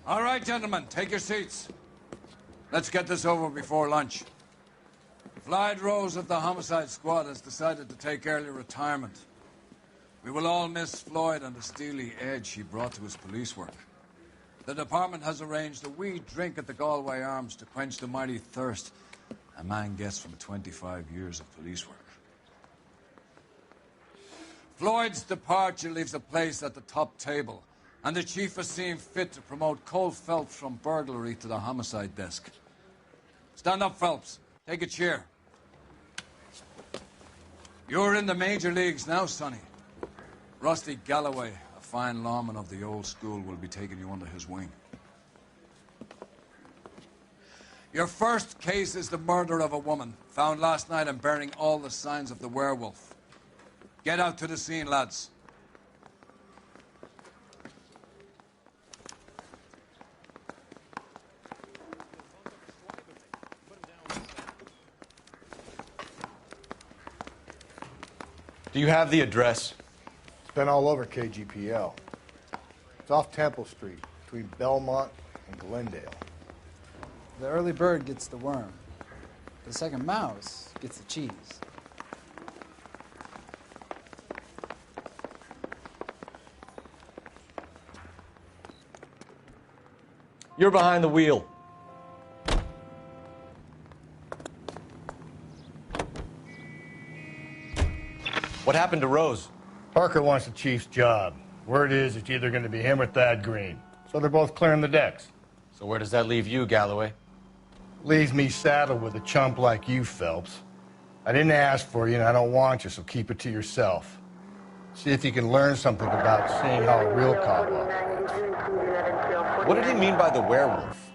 All right, gentlemen, take your seats. Let's get this over before lunch. Floyd Rose of the Homicide Squad has decided to take early retirement. We will all miss Floyd and the steely edge he brought to his police work. The department has arranged a wee drink at the Galway Arms to quench the mighty thirst a man gets from 25 years of police work. Floyd's departure leaves a place at the top table, and the chief has seen fit to promote Cole Phelps from burglary to the homicide desk. Stand up, Phelps. Take a chair. You're in the major leagues now, Sonny. Rusty Galloway, a fine lawman of the old school, will be taking you under his wing. Your first case is the murder of a woman, found last night and bearing all the signs of the werewolf. Get out to the scene, lads. Do you have the address? It's been all over KGPL. It's off Temple Street, between Belmont and Glendale. The early bird gets the worm. The second mouse gets the cheese. You're behind the wheel. What happened to Rose? Parker wants the chief's job. Word is it's either going to be him or Thad Green. So they're both clearing the decks. So where does that leave you, Galloway? Leaves me saddled with a chump like you, Phelps. I didn't ask for you, and I don't want you, so keep it to yourself. See if you can learn something about seeing how a real cop operates. What did he mean by the werewolf?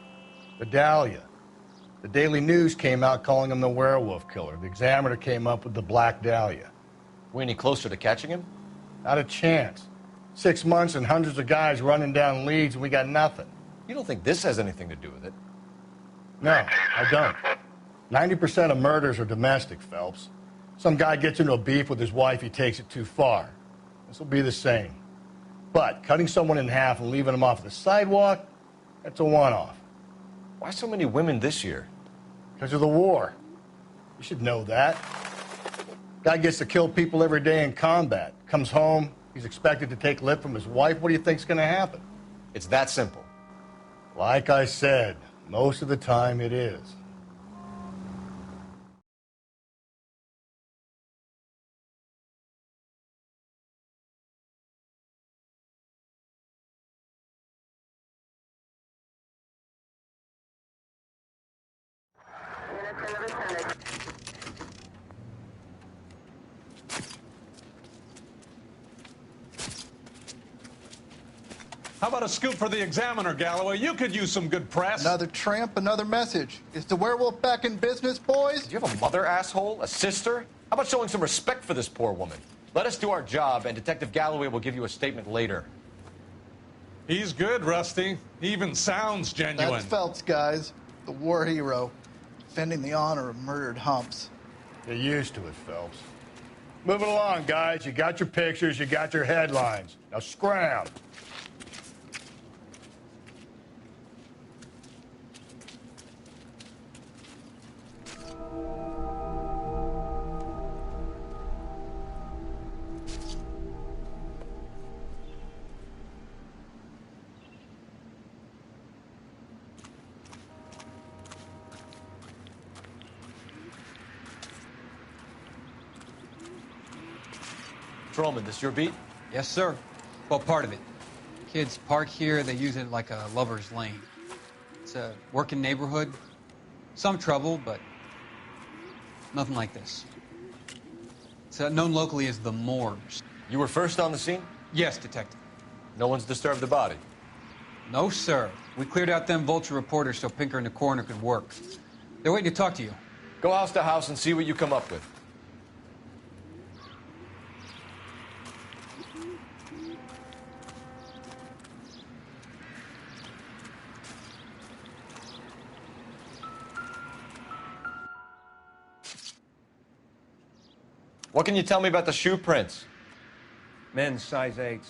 The Dahlia. The Daily News came out calling him the werewolf killer. The Examiner came up with the Black Dahlia. We any closer to catching him? Not a chance. 6 months and hundreds of guys running down leads, and we got nothing. You don't think this has anything to do with it? No, I don't. 90% of murders are domestic, Phelps. Some guy gets into a beef with his wife, he takes it too far. This will be the same. But cutting someone in half and leaving them off the sidewalk, that's a one-off. Why so many women this year? Because of the war. You should know that. Guy gets to kill people every day in combat. Comes home, he's expected to take lip from his wife. What do you think's going to happen? It's that simple. Like I said, most of the time it is. How about a scoop for the Examiner, Galloway? You could use some good press. Another tramp, another message. Is the werewolf back in business, boys? Do you have a mother, asshole? A sister? How about showing some respect for this poor woman? Let us do our job, and Detective Galloway will give you a statement later. He's good, Rusty. He even sounds genuine. That's Phelps, guys. The war hero. Defending the honor of murdered humps. Get used to it, Phelps. Moving along, guys. You got your pictures, you got your headlines. Now scram. Patrolman, this your beat? Yes, sir. Well, part of it. Kids park here, they use it like a lover's lane. It's a working neighborhood. Some trouble, but nothing like this. It's known locally as the Moors. You were first on the scene? Yes, Detective. No one's disturbed the body? No, sir. We cleared out them vulture reporters so Pinker and the coroner could work. They're waiting to talk to you. Go house to house and see what you come up with. What can you tell me about the shoe prints? Men's size 8s.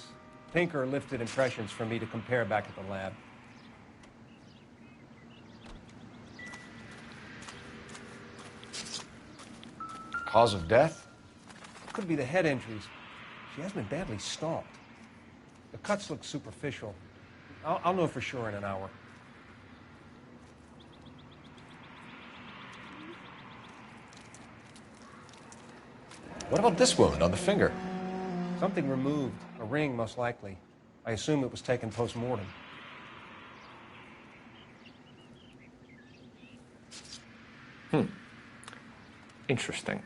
Pinker lifted impressions for me to compare back at the lab. Cause of death? Could be the head injuries. She has been badly stalked. The cuts look superficial. I'll know for sure in an hour. What about this wound on the finger? Something removed. A ring, most likely. I assume it was taken post-mortem. Interesting.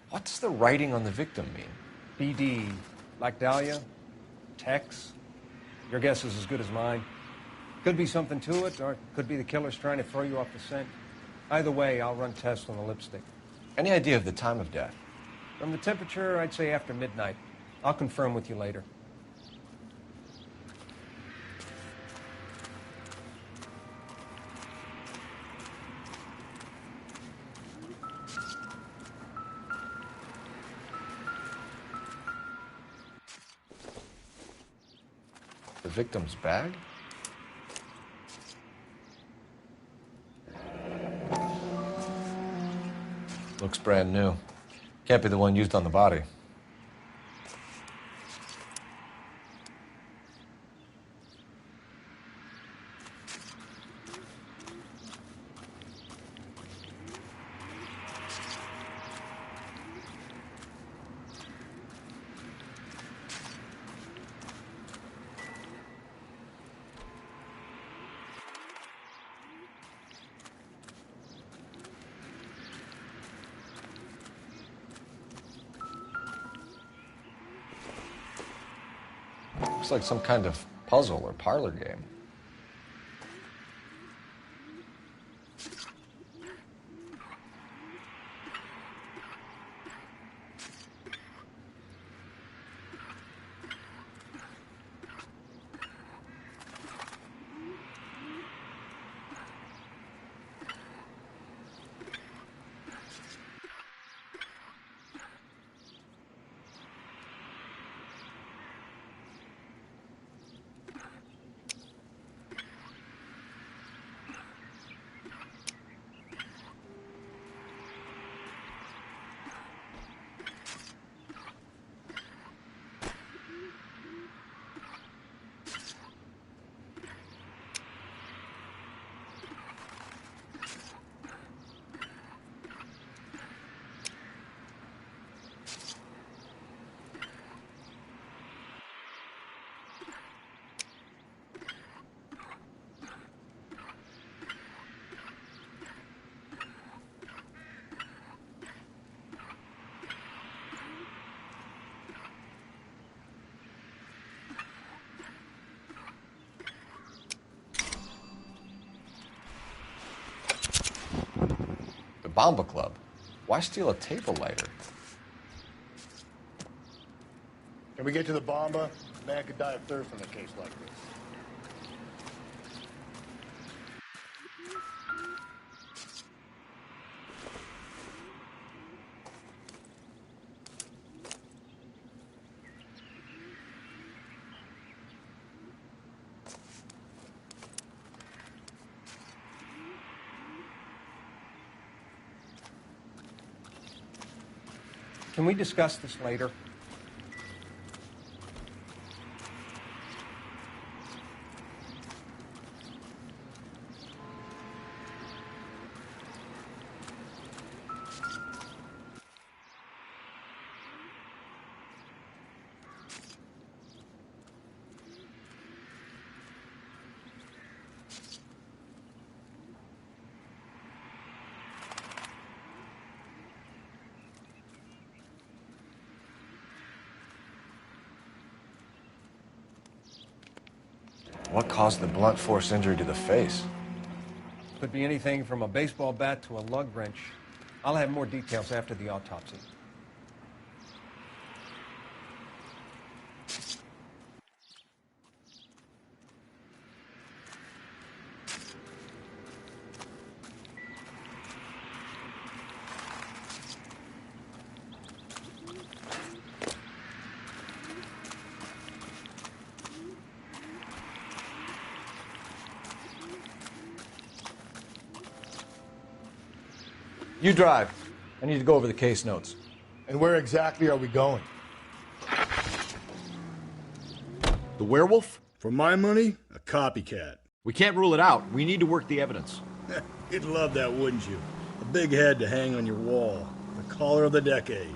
What does the writing on the victim mean? BD. Like Dahlia? Tex? Your guess is as good as mine. Could be something to it, or it could be the killer's trying to throw you off the scent. Either way, I'll run tests on the lipstick. Any idea of the time of death? From the temperature, I'd say after midnight. I'll confirm with you later. The victim's bag? Looks brand new. Can't be the one used on the body. Looks like some kind of puzzle or parlor game. Bomba Club. Why steal a table lighter? Can we get to the Bomba? Man could die of thirst in a case like this. Can we discuss this later? What caused the blunt force injury to the face? Could be anything from a baseball bat to a lug wrench. I'll have more details after the autopsy. You drive. I need to go over the case notes. And where exactly are we going? The werewolf? For my money, a copycat. We can't rule it out. We need to work the evidence. You'd love that, wouldn't you? A big head to hang on your wall. The caller of the decade.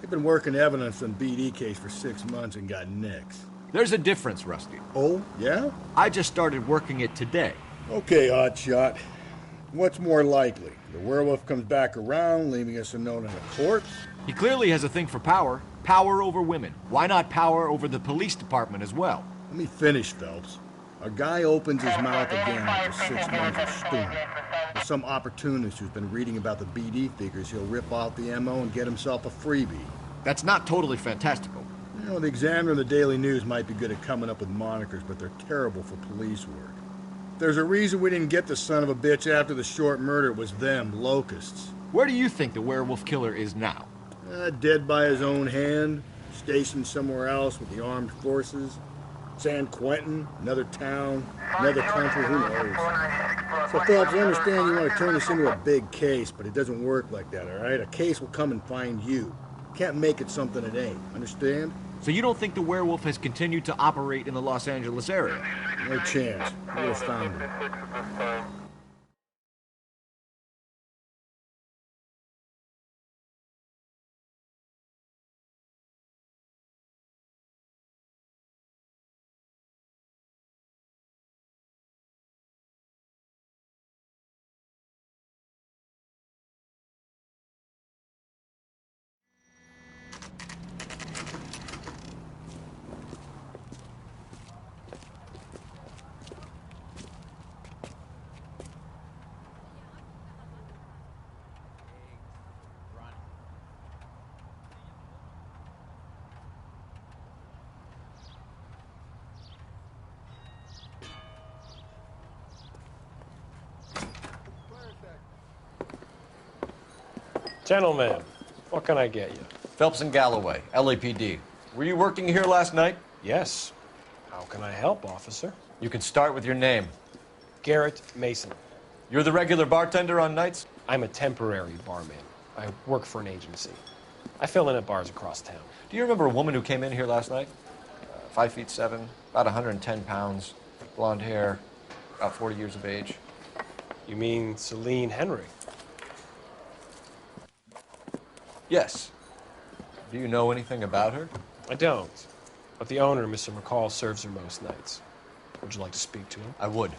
They've been working evidence on BD case for 6 months and got nicks. There's a difference, Rusty. Oh, yeah? I just started working it today. Okay, hotshot. What's more likely? The werewolf comes back around, leaving us a note on a corpse? He clearly has a thing for power. Power over women. Why not power over the police department as well? Let me finish, Phelps. A guy opens his mouth again after 6 months of stewing. There's some opportunist who's been reading about the BD figures he'll rip off the MO and get himself a freebie. That's not totally fantastical. You know, the Examiner and the Daily News might be good at coming up with monikers, but they're terrible for police work. There's a reason we didn't get the son of a bitch after the short murder. It was them, locusts. Where do you think the werewolf killer is now? Dead by his own hand, stationed somewhere else with the armed forces. San Quentin, another town, another country, who knows? So, Phelps, I understand you want to turn this into a big case, but it doesn't work like that, all right? A case will come and find you. Can't make it something it ain't, understand? So you don't think the werewolf has continued to operate in the Los Angeles area? No chance. We would have found him. Gentlemen, what can I get you? Phelps and Galloway, LAPD. Were you working here last night? Yes. How can I help, officer? You can start with your name. Garrett Mason. You're the regular bartender on nights? I'm a temporary barman. I work for an agency. I fill in at bars across town. Do you remember a woman who came in here last night? 5'7", about 110 pounds, blonde hair, about 40 years of age. You mean Celine Henry? Yes. Do you know anything about her? I don't. But the owner, Mr. McCall, serves her most nights. Would you like to speak to him? I would.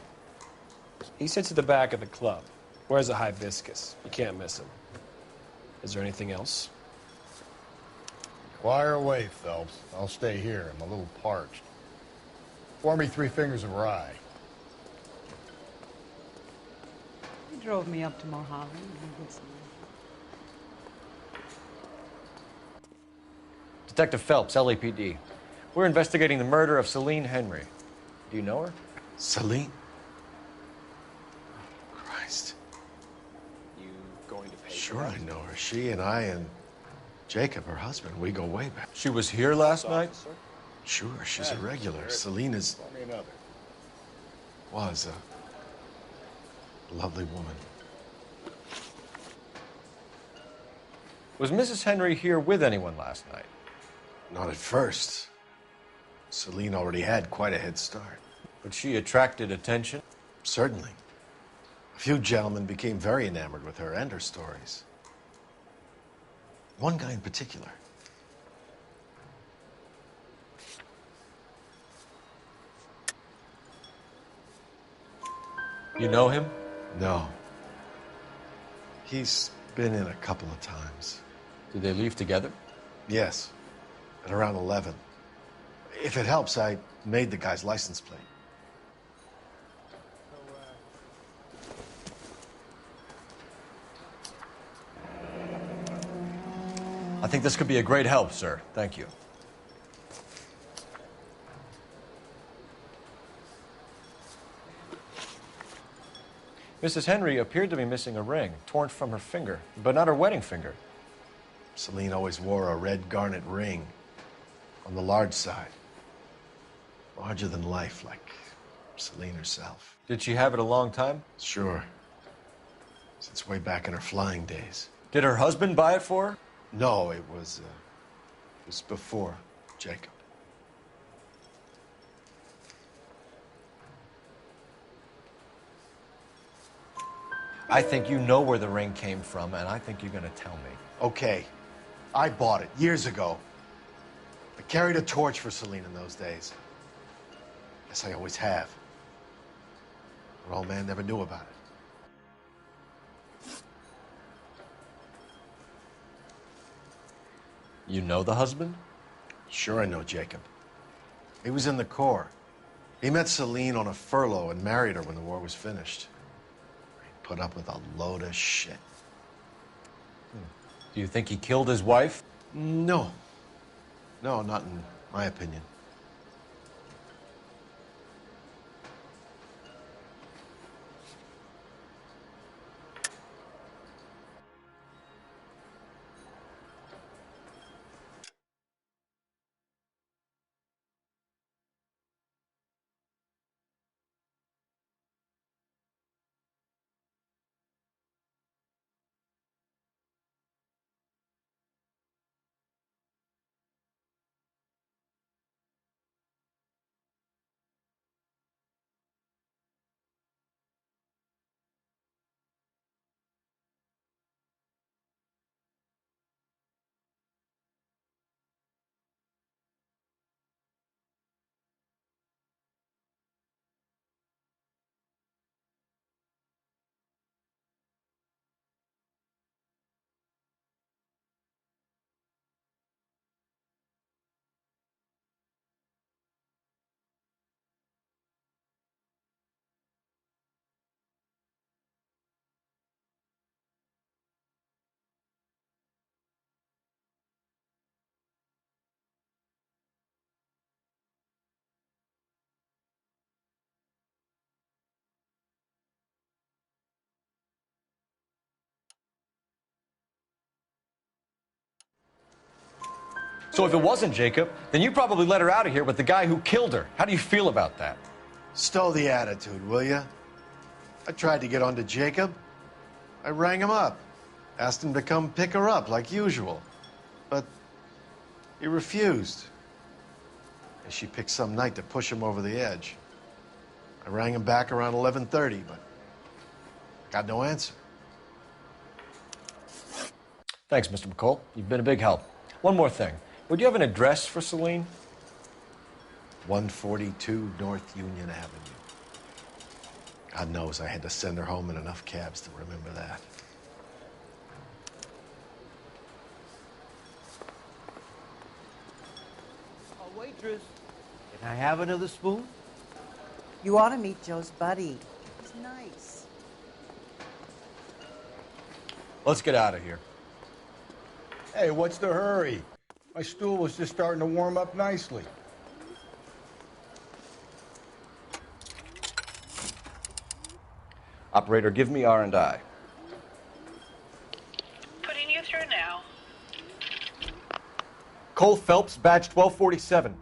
He sits at the back of the club. Wears a hibiscus. You can't miss him. Is there anything else? Fire away, Phelps. I'll stay here. I'm a little parched. Pour me 3 fingers of rye. He drove me up to Mojave. Detective Phelps, LAPD. We're investigating the murder of Celine Henry. Do you know her? Celine? Christ. You going to pay? Sure I know her. She and I and Jacob, her husband, we go way back. She was here last night? Sure, she's a regular. Celine is... was a lovely woman. Was Mrs. Henry here with anyone last night? Not at first. Celine already had quite a head start. But she attracted attention? Certainly. A few gentlemen became very enamored with her and her stories. One guy in particular. You know him? No. He's been in a couple of times. Did they leave together? Yes. At around 11. If it helps, I made the guy's license plate. I think this could be a great help, sir. Thank you. Mrs. Henry appeared to be missing a ring, torn from her finger, but not her wedding finger. Celine always wore a red garnet ring on the large side. Larger than life, like Celine herself. Did she have it a long time? Sure. Since way back in her flying days. Did her husband buy it for her? No, it was before Jacob. I think you know where the ring came from, and I think you're gonna tell me. Okay, I bought it years ago. I carried a torch for Celine in those days. Guess I always have. Her old man never knew about it. You know the husband? Sure I know Jacob. He was in the Corps. He met Celine on a furlough and married her when the war was finished. He put up with a load of shit. Do you think he killed his wife? No. No, not in my opinion. So if it wasn't Jacob, then you probably let her out of here with the guy who killed her. How do you feel about that? Stow the attitude, will ya? I tried to get onto Jacob. I rang him up. Asked him to come pick her up, like usual. But he refused. And she picked some night to push him over the edge. I rang him back around 11:30, but got no answer. Thanks, Mr. McCall. You've been a big help. One more thing. Would you have an address for Celine? 142 North Union Avenue. God knows I had to send her home in enough cabs to remember that. Oh, waitress, can I have another spoon? You ought to meet Joe's buddy. He's nice. Let's get out of here. Hey, what's the hurry? My stool was just starting to warm up nicely. Operator, give me R&I. Putting you through now. Cole Phelps, badge 1247.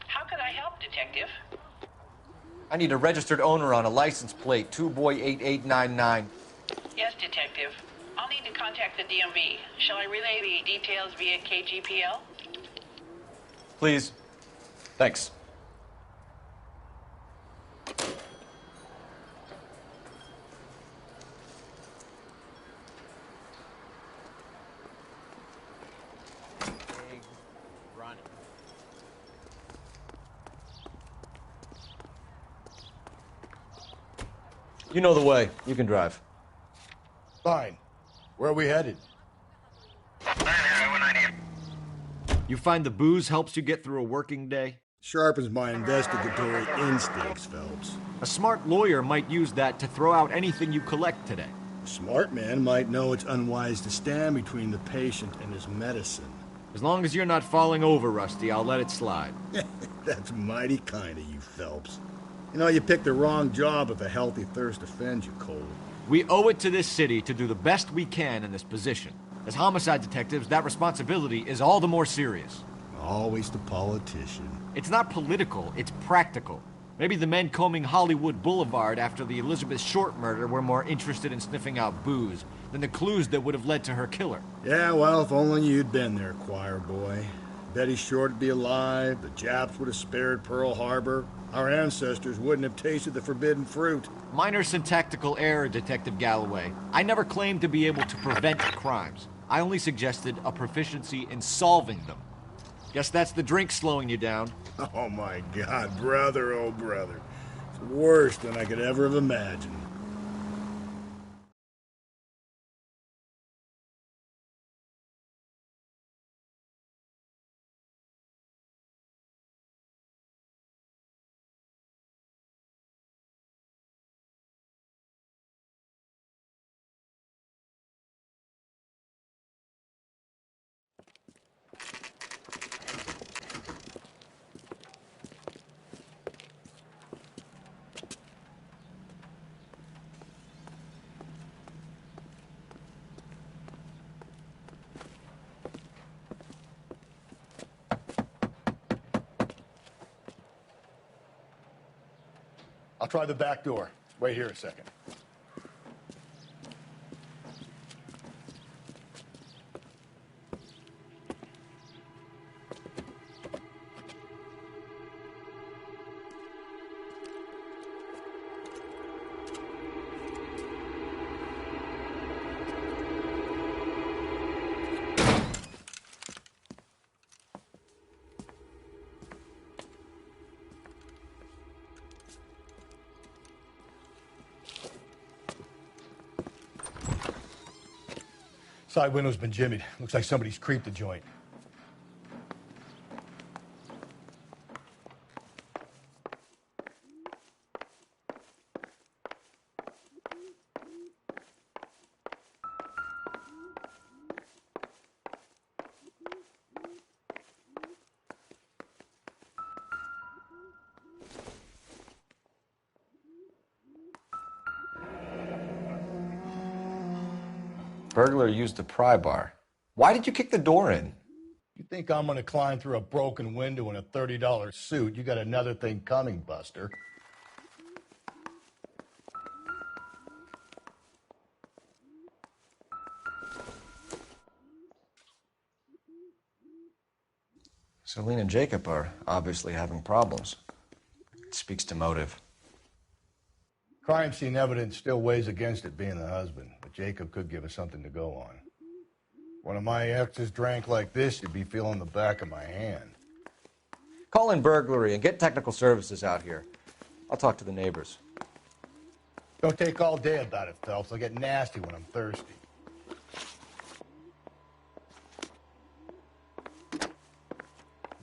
How could I help, Detective? I need a registered owner on a license plate, 2boy8899. Yes, Detective. I'll need to contact the DMV. Shall I relay the details via KGPL? Please. Thanks. You know the way. You can drive. Fine. Where are we headed? You find the booze helps you get through a working day? Sharpens my investigatory instincts, Phelps. A smart lawyer might use that to throw out anything you collect today. A smart man might know it's unwise to stand between the patient and his medicine. As long as you're not falling over, Rusty, I'll let it slide. That's mighty kind of you, Phelps. You know, you picked the wrong job if a healthy thirst offends you, Cole. We owe it to this city to do the best we can in this position. As homicide detectives, that responsibility is all the more serious. Always the politician. It's not political, it's practical. Maybe the men combing Hollywood Boulevard after the Elizabeth Short murder were more interested in sniffing out booze than the clues that would have led to her killer. Yeah, well, if only you'd been there, choir boy. Betty Short would be alive, the Japs would have spared Pearl Harbor, our ancestors wouldn't have tasted the forbidden fruit. Minor syntactical error, Detective Galloway. I never claimed to be able to prevent crimes. I only suggested a proficiency in solving them. Guess that's the drink slowing you down. Oh my God, brother, oh brother. It's worse than I could ever have imagined. I'll try the back door. Wait here a second. Side window's been jimmied. Looks like somebody's creeped the joint. Burglar used a pry bar. Why did you kick the door in? You think I'm gonna climb through a broken window in a $30 suit? You got another thing coming, Buster. Celine and Jacob are obviously having problems. It speaks to motive. Crime scene evidence still weighs against it being the husband, but Jacob could give us something to go on. One of my exes drank like this, you'd be feeling the back of my hand. Call in burglary and get technical services out here. I'll talk to the neighbors. Don't take all day about it, Phelps. I'll get nasty when I'm thirsty.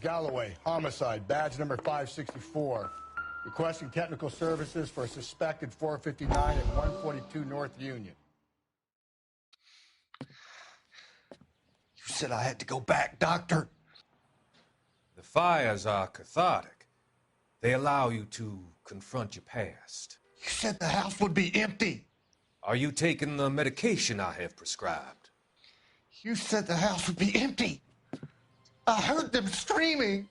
Galloway, homicide, badge number 564. Requesting technical services for a suspected 459 at 142 North Union. You said I had to go back, Doctor. The fires are cathartic. They allow you to confront your past. You said the house would be empty. Are you taking the medication I have prescribed? You said the house would be empty. I heard them screaming.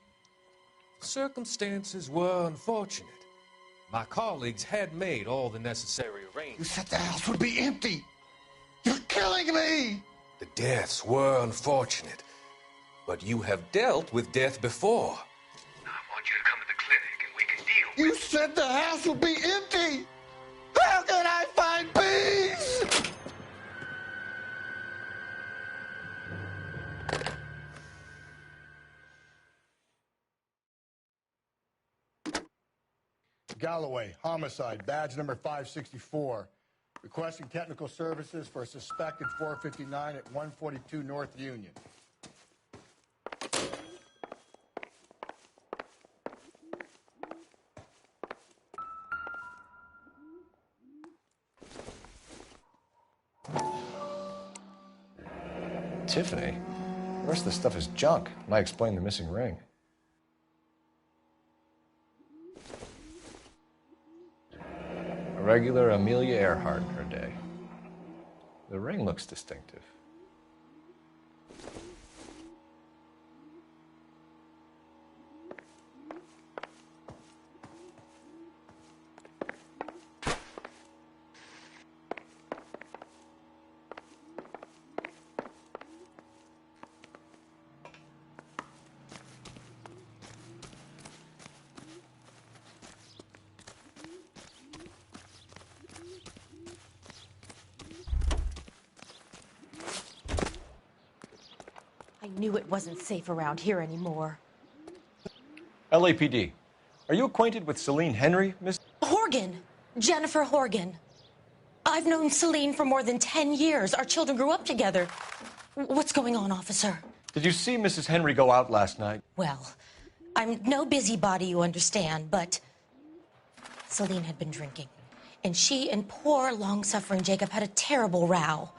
Circumstances were unfortunate. My colleagues had made all the necessary You arrangements. said the house would be empty. You're killing me. The deaths were unfortunate, but you have dealt with death before. I want you to come to the clinic and we can deal You said the house would be empty. How can I find peace? Galloway, homicide, badge number 564. Requesting technical services for a suspected 459 at 142 North Union. Tiffany? The rest of the stuff is junk. Might explain the missing ring. A regular Amelia Earhart in her day. The ring looks distinctive. I knew it wasn't safe around here anymore. LAPD. Are you acquainted with Celine Henry, Miss? Horgan! Jennifer Horgan. I've known Celine for more than 10 years. Our children grew up together. What's going on, officer? Did you see Mrs. Henry go out last night? Well, I'm no busybody, you understand, but Celine had been drinking. And she and poor, long-suffering Jacob had a terrible row.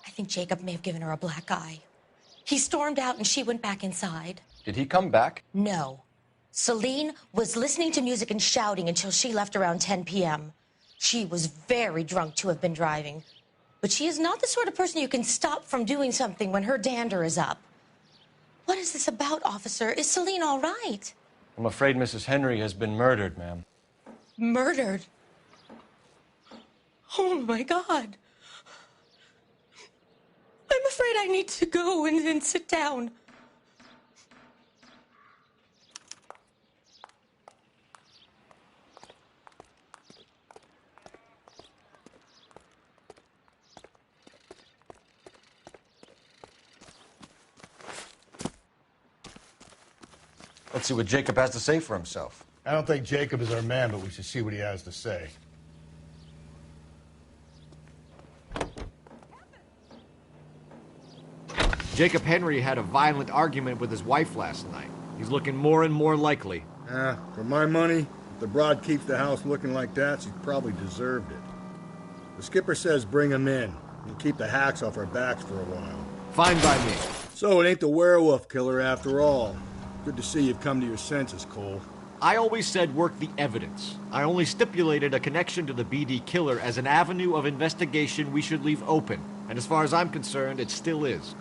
I think Jacob may have given her a black eye. He stormed out and she went back inside. Did he come back? No. Celine was listening to music and shouting until she left around 10 p.m. She was very drunk to have been driving. But she is not the sort of person you can stop from doing something when her dander is up. What is this about, officer? Is Celine all right? I'm afraid Mrs. Henry has been murdered, ma'am. Murdered? Oh, my God. I'm afraid I need to go and sit down. Let's see what Jacob has to say for himself. I don't think Jacob is our man, but we should see what he has to say. Jacob Henry had a violent argument with his wife last night. He's looking more and more likely. For my money, if the broad keeps the house looking like that, she's probably deserved it. The skipper says bring him in and keep the hacks off our backs for a while. Fine by me. So it ain't the werewolf killer after all. Good to see you've come to your senses, Cole. I always said work the evidence. I only stipulated a connection to the BD killer as an avenue of investigation we should leave open. And as far as I'm concerned, it still is.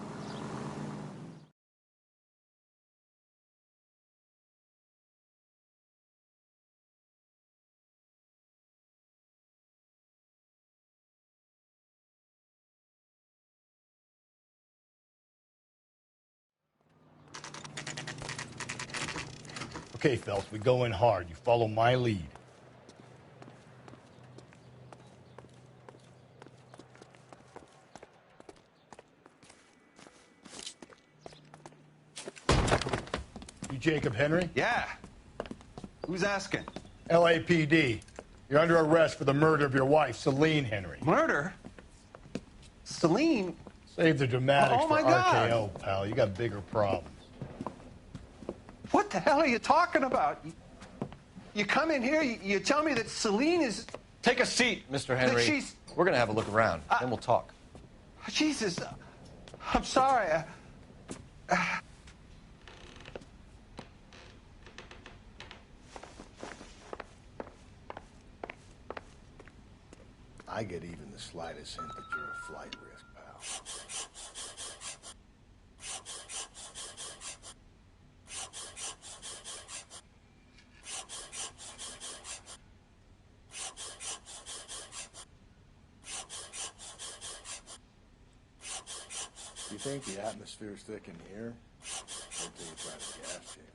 Okay, Phelps, we go in hard. You follow my lead. You Jacob Henry? Yeah. Who's asking? LAPD. You're under arrest for the murder of your wife, Celine Henry. Murder? Celine? Save the dramatics Oh, for my God. RKO, pal. You got bigger problems. What the hell are you talking about? You come in here, you tell me that Celine is... Take a seat, Mr. Henry. she's- We're gonna have a look around, then we'll talk. Jesus, I'm sorry. I get even the slightest hint that you're a flight risk, pal. You think the atmosphere's thick in here? Wait till you try the gas chamber.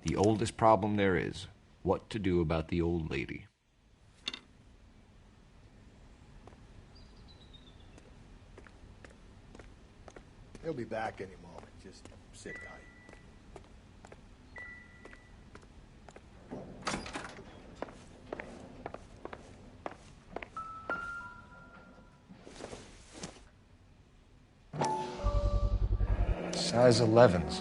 The oldest problem there is, what to do about the old lady. He'll be back any moment. Just sit tight. Size 11s.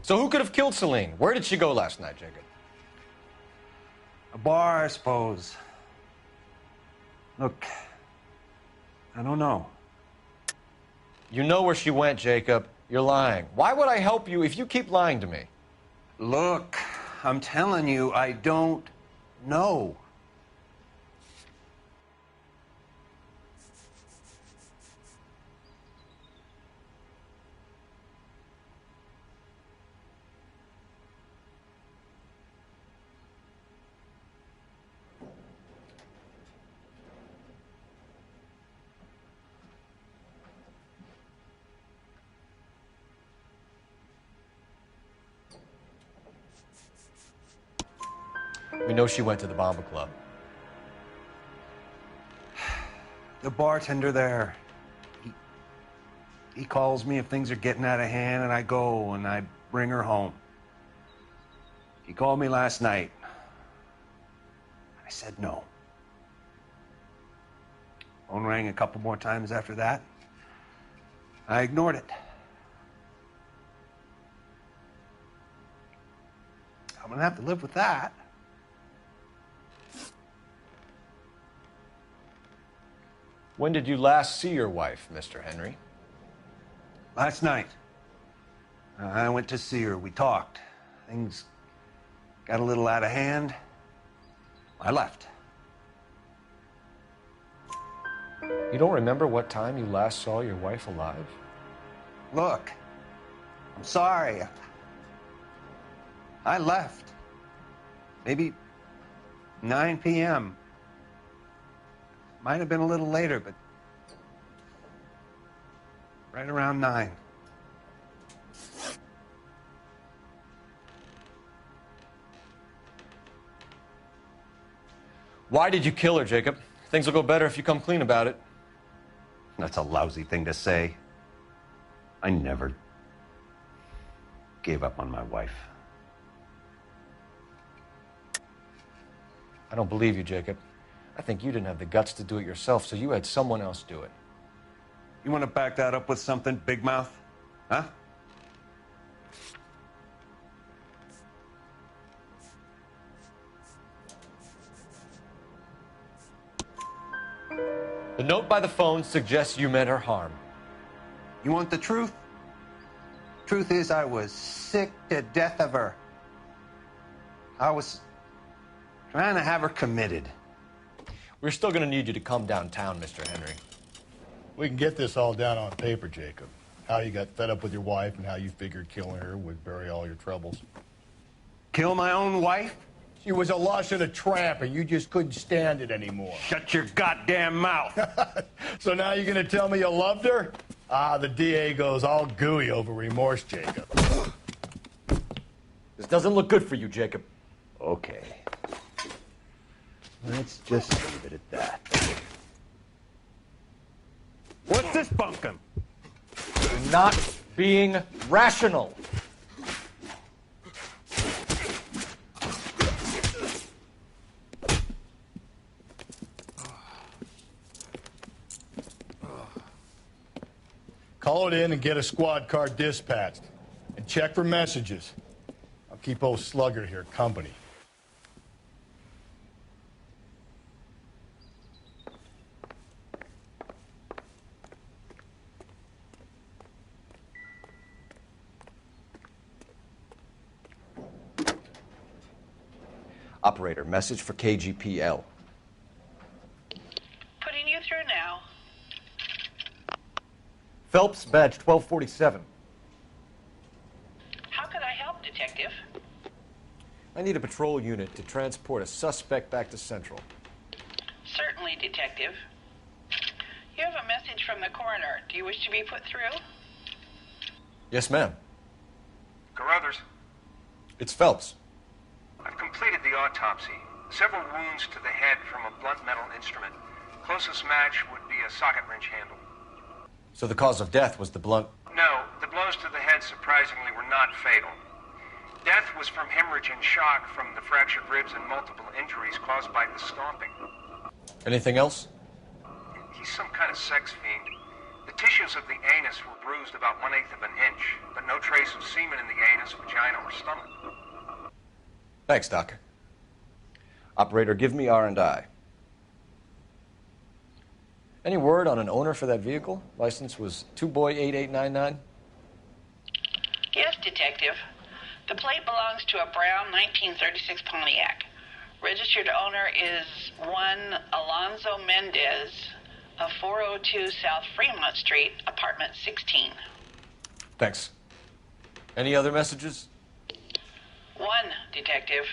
So who could have killed Celine? Where did she go last night, Jacob? A bar, I suppose. Look, I don't know. You know where she went, Jacob. You're lying. Why would I help you if you keep lying to me? Look, I'm telling you, I don't know. We know she went to the Bomba Club. The bartender there, he calls me if things are getting out of hand, and I go and I bring her home. He called me last night. I said no. Phone rang a couple more times after that. I ignored it. I'm gonna have to live with that. When did you last see your wife, Mr. Henry? Last night. I went to see her. We talked. Things got a little out of hand. I left. You don't remember what time you last saw your wife alive? Look, I'm sorry. I left. Maybe 9 p.m. Might have been a little later, but right around 9. Why did you kill her, Jacob? Things will go better if you come clean about it. That's a lousy thing to say. I never gave up on my wife. I don't believe you, Jacob. I think you didn't have the guts to do it yourself, so you had someone else do it. You want to back that up with something, Big Mouth? Huh? The note by the phone suggests you meant her harm. You want the truth? Truth is, I was sick to death of her. I was trying to have her committed. We're still going to need you to come downtown, Mr. Henry. We can get this all down on paper, Jacob. How you got fed up with your wife and how you figured killing her would bury all your troubles. Kill my own wife? She was a lush and a tramp, and you just couldn't stand it anymore. Shut your goddamn mouth. So now you're going to tell me you loved her? Ah, the DA goes all gooey over remorse, Jacob. This doesn't look good for you, Jacob. Okay. Let's just leave it at that. What's this bunkum? You're not being rational. Call it in and get a squad car dispatched. And check for messages. I'll keep old Slugger here company. Operator, message for KGPL. Putting you through now. Phelps, badge 1247. How could I help, Detective? I need a patrol unit to transport a suspect back to Central. Certainly, Detective. You have a message from the coroner. Do you wish to be put through? Yes, ma'am. Carruthers, It's Phelps. I've completed the autopsy. Several wounds to the head from a blunt metal instrument. Closest match would be a socket wrench handle. So the cause of death was the blunt... No, the blows to the head surprisingly were not fatal. Death was from hemorrhage and shock from the fractured ribs and multiple injuries caused by the stomping. Anything else? He's some kind of sex fiend. The tissues of the anus were bruised about 1/8 of an inch, but no trace of semen in the anus, vagina, or stomach. Thanks, Doc. Operator, give me R&I. Any word on an owner for that vehicle? License was 2boy8899. Yes, Detective. The plate belongs to a brown 1936 Pontiac. Registered owner is one Alonzo Mendez of 402 South Fremont Street, apartment 16. Thanks. Any other messages? One, Detective.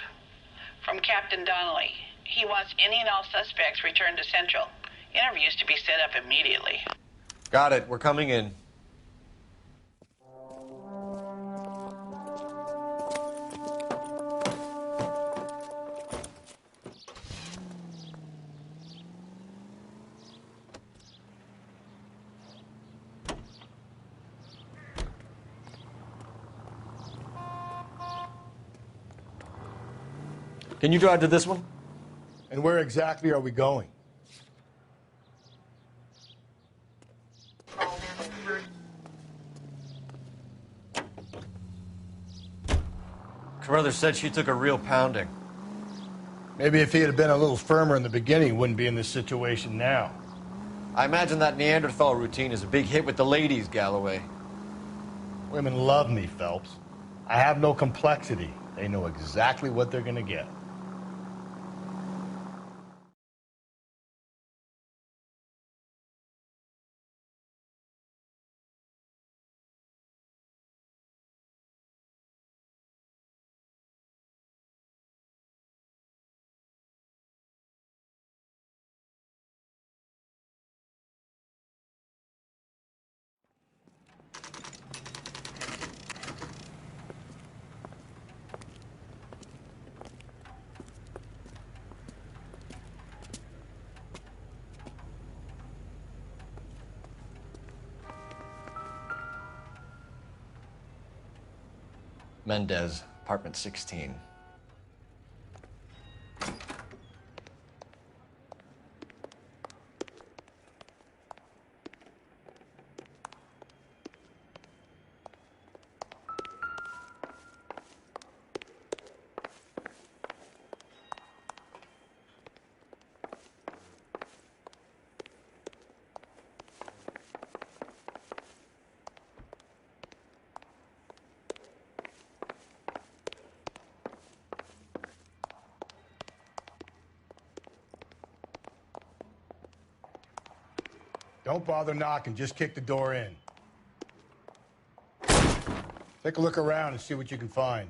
From Captain Donnelly. He wants any and all suspects returned to Central. Interviews to be set up immediately. Got it. We're coming in. Can you drive to this one? And where exactly are we going? Carruthers said she took a real pounding. Maybe if he had been a little firmer in the beginning, he wouldn't be in this situation now. I imagine that Neanderthal routine is a big hit with the ladies, Galloway. Women love me, Phelps. I have no complexity. They know exactly what they're going to get. Mendez, apartment 16. Don't bother knocking, just kick the door in. Take a look around and see what you can find.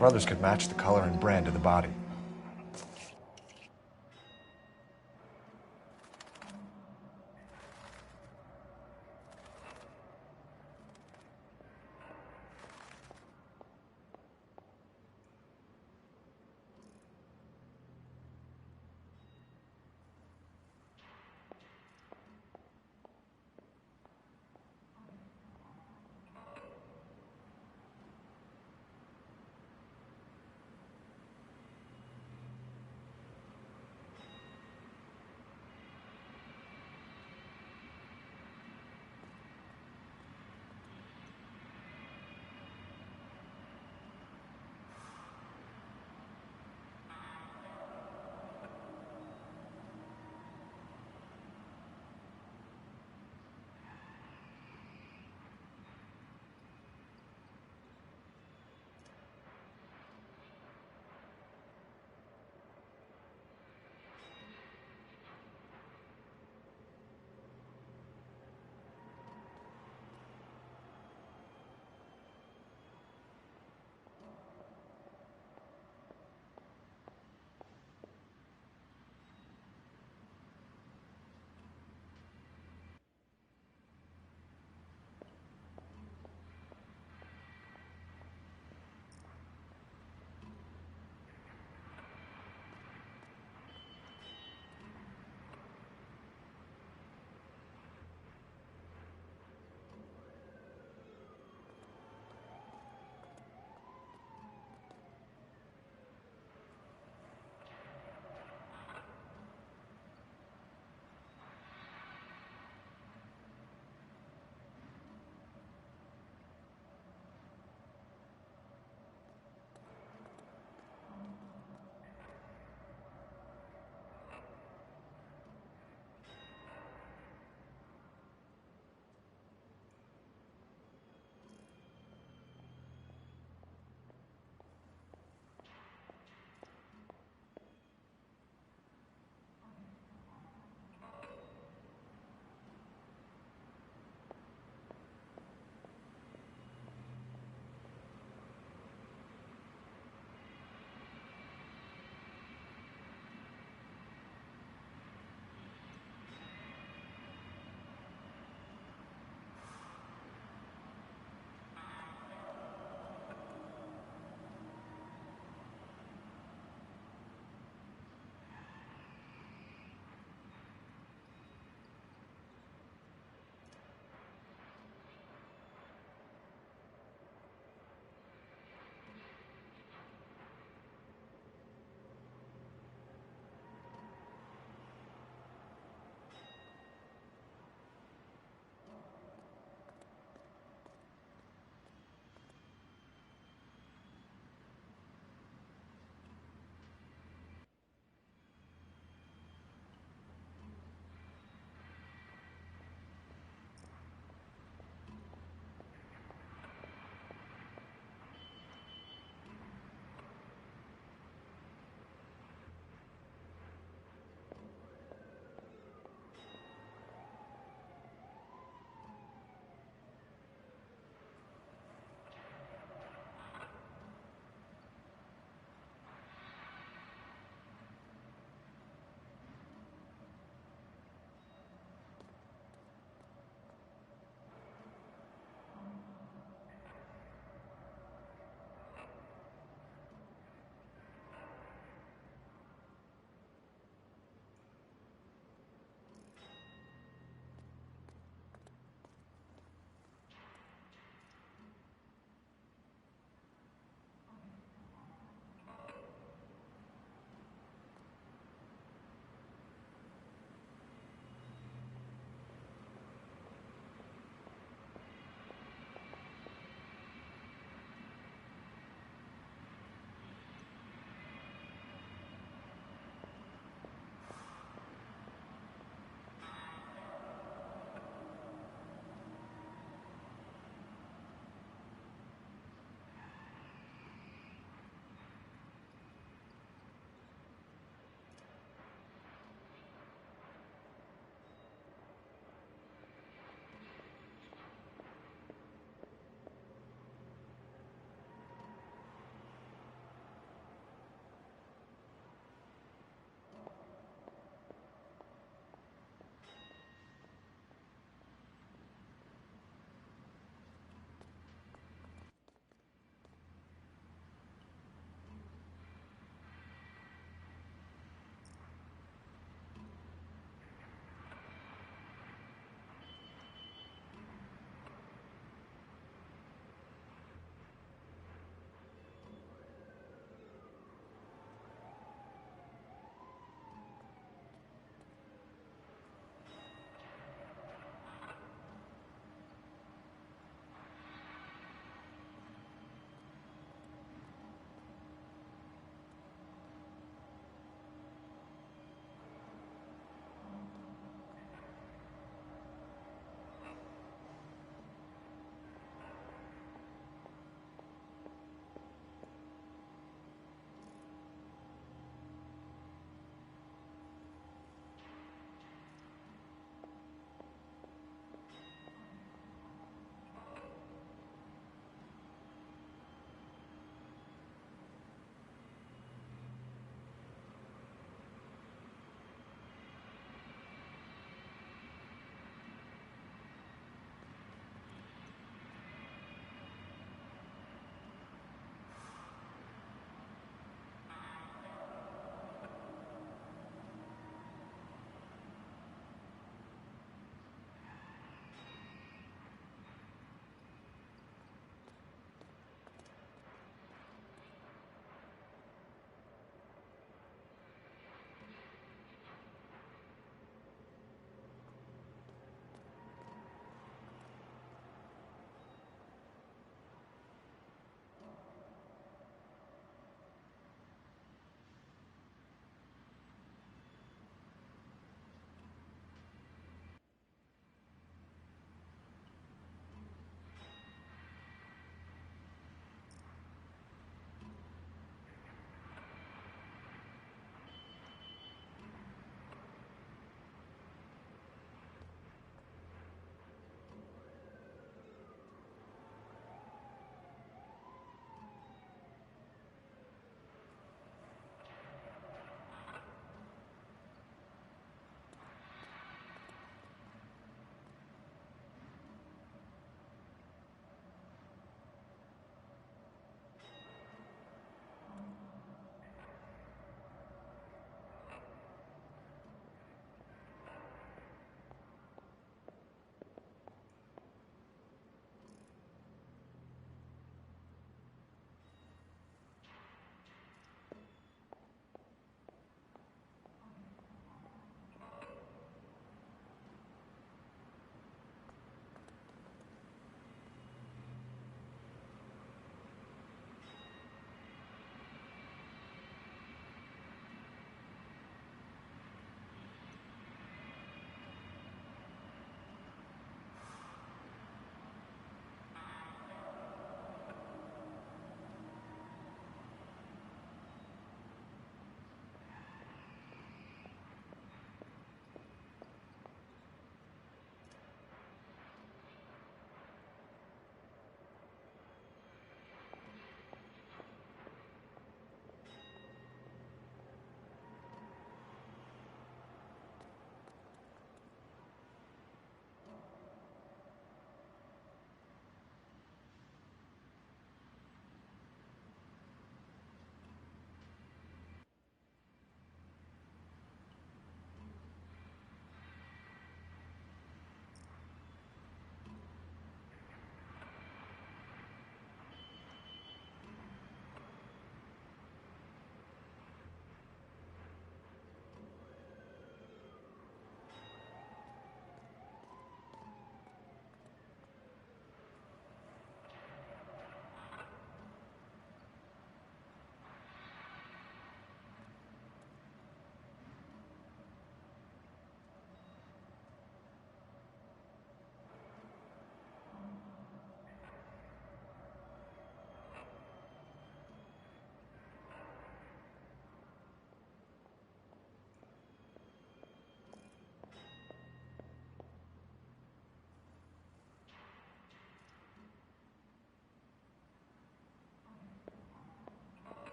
Carruthers could match the color and brand of the body.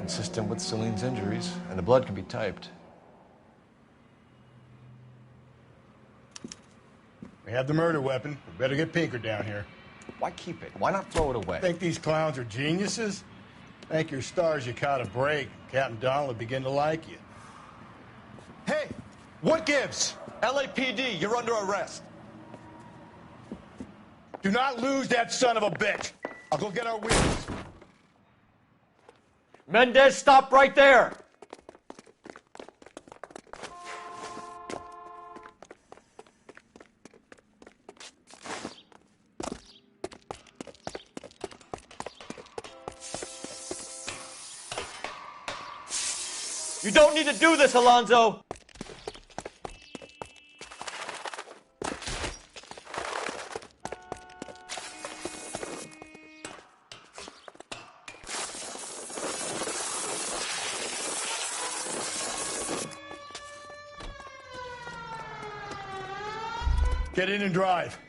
consistent with Celine's injuries, and the blood can be typed. We have the murder weapon. We better get Pinker down here. Why keep it? Why not throw it away? Think these clowns are geniuses? Thank your stars you caught a break. Captain Donald will begin to like you. Hey, what gives? LAPD, you're under arrest. Do not lose that son of a bitch. I'll go get our wheels. Mendez, stop right there! You don't need to do this, Alonzo! Get in and drive.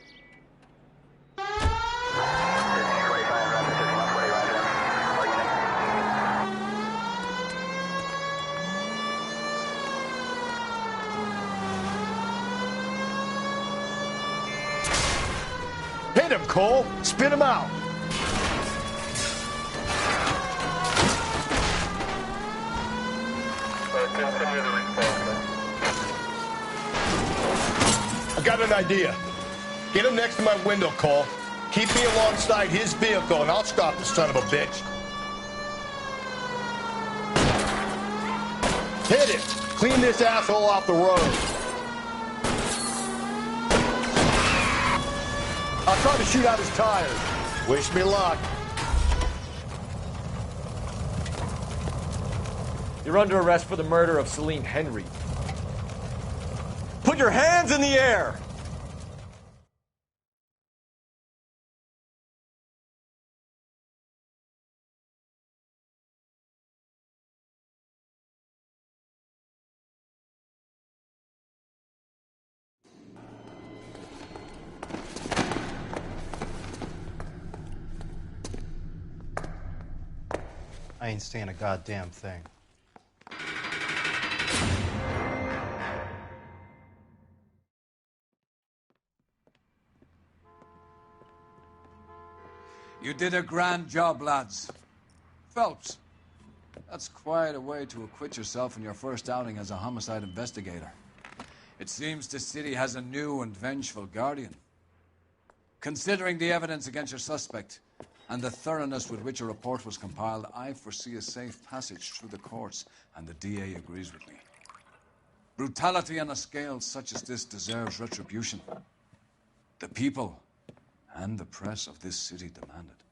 Hit him, Cole. Spin him out. I got an idea. Get him next to my window, Cole. Keep me alongside his vehicle, and I'll stop the son of a bitch. Hit it. Clean this asshole off the road. I'll try to shoot out his tires. Wish me luck. You're under arrest for the murder of Celine Henry. Put your hands in the air! I ain't saying a goddamn thing. You did a grand job, lads. Phelps, that's quite a way to acquit yourself in your first outing as a homicide investigator. It seems the city has a new and vengeful guardian. Considering the evidence against your suspect and the thoroughness with which a report was compiled, I foresee a safe passage through the courts, and the DA agrees with me. Brutality on a scale such as this deserves retribution. The people and the press of this city demand it.